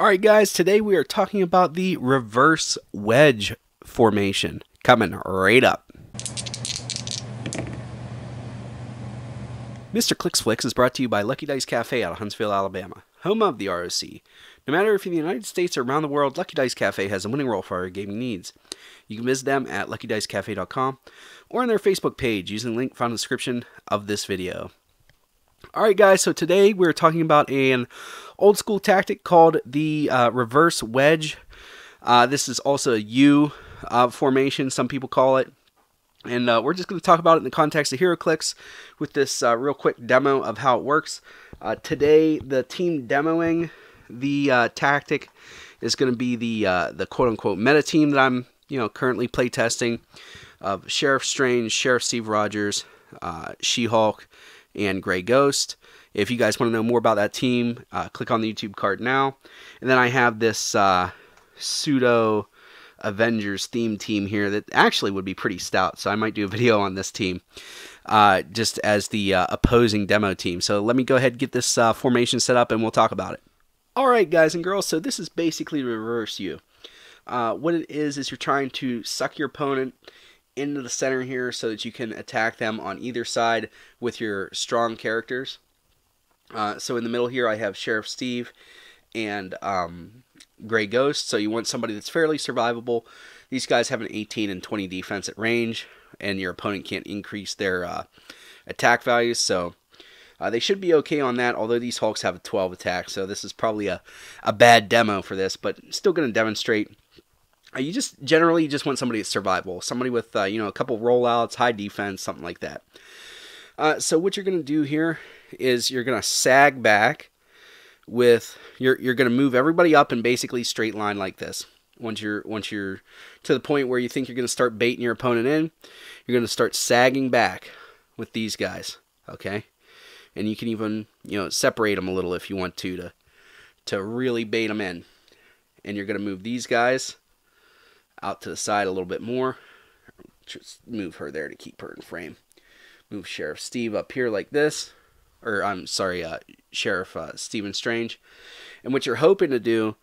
Alright guys, today we are talking about the reverse wedge formation. Coming right up. Mr. Clicksflix is brought to you by Lucky Dice Cafe out of Huntsville, Alabama, home of the ROC. No matter if you're in the United States or around the world, Lucky Dice Cafe has a winning role for our gaming needs. You can visit them at luckydicecafé.com or on their Facebook page using the link found in the description of this video. Alright guys, so today we're talking about an old school tactic called the reverse wedge. This is also a U formation, some people call it. And we're just going to talk about it in the context of Heroclix with this real quick demo of how it works. Today, the team demoing the tactic is going to be the quote-unquote meta team that I'm currently playtesting of Sheriff Strange, Sheriff Steve Rogers, She-Hulk, and Grey Ghost. If you guys want to know more about that team, click on the YouTube card now. And then I have this pseudo Avengers theme team here that actually would be pretty stout, so I might do a video on this team just as the opposing demo team. So let me go ahead and get this formation set up and we'll talk about it. Alright guys and girls, so this is basically reverse U. What it is you're trying to suck your opponent into the center here so that you can attack them on either side with your strong characters. So in the middle here I have Sheriff Steve and Grey Ghost, so you want somebody that's fairly survivable. These guys have an 18 and 20 defense at range, and your opponent can't increase their attack values, so they should be okay on that, although these Hulks have a 12 attack, so this is probably a bad demo for this, but still going to demonstrate. You just generally want somebody that's survivable, somebody with a couple rollouts, high defense, something like that. So what you're going to do here is you're going to sag back with you're going to move everybody up in basically straight line like this. Once you're to the point where you think you're going to start baiting your opponent in, you're going to start sagging back with these guys, okay? And you can even separate them a little if you want to really bait them in. And you're going to move these guys out to the side a little bit more. Just move her there to keep her in frame. Move Sheriff Steve up here like this. Or, I'm sorry, Sheriff Stephen Strange. And what you're hoping to do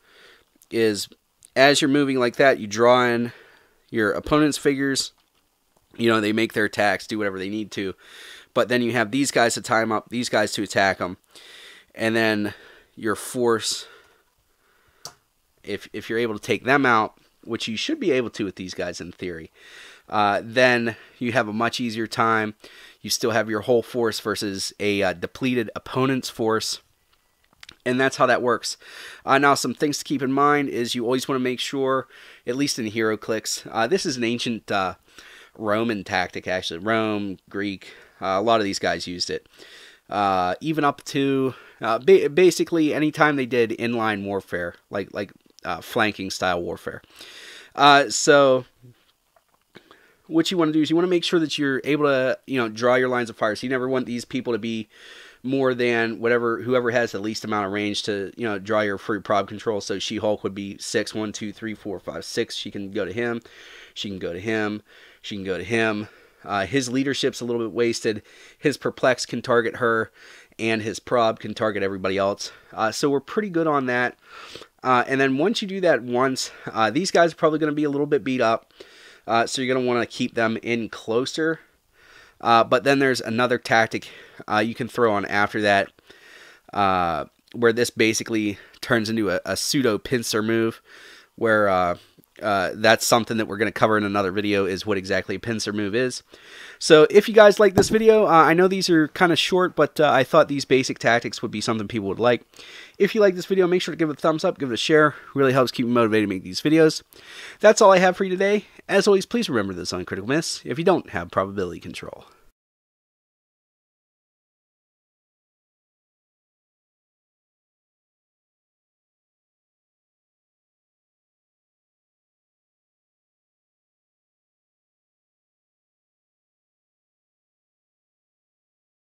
is, as you're moving like that, you draw in your opponent's figures. They make their attacks, do whatever they need to. But then you have these guys to tie them up, these guys to attack them. And then your force, if you're able to take them out, which you should be able to with these guys in theory, then you have a much easier time. You still have your whole force versus a depleted opponent's force. And that's how that works. Now, some things to keep in mind is you always want to make sure, at least in Heroclix, this is an ancient Roman tactic, actually. Rome, Greek, a lot of these guys used it. Even up to basically anytime they did inline warfare, like flanking style warfare. So what you want to do is you want to make sure that you're able to, draw your lines of fire. So you never want these people to be more than whoever has the least amount of range to, draw your free prob control. So She-Hulk would be 6, 1, 2, 3, 4, 5, 6. She can go to him. She can go to him. She can go to him. His leadership's a little bit wasted. His perplex can target her, and his prob can target everybody else. So we're pretty good on that. And then once you do that once, these guys are probably going to be a little bit beat up. So you're going to want to keep them in closer. But then there's another tactic you can throw on after that, where this basically turns into a pseudo pincer move, where that's something that we're going to cover in another video, is what exactly a pincer move is. So if you guys like this video, I know these are kind of short, but I thought these basic tactics would be something people would like. If you like this video, make sure to give it a thumbs up, give it a share. Really helps keep me motivated to make these videos. That's all I have for you today. As always, please remember this on Critical Miss: if you don't have probability control.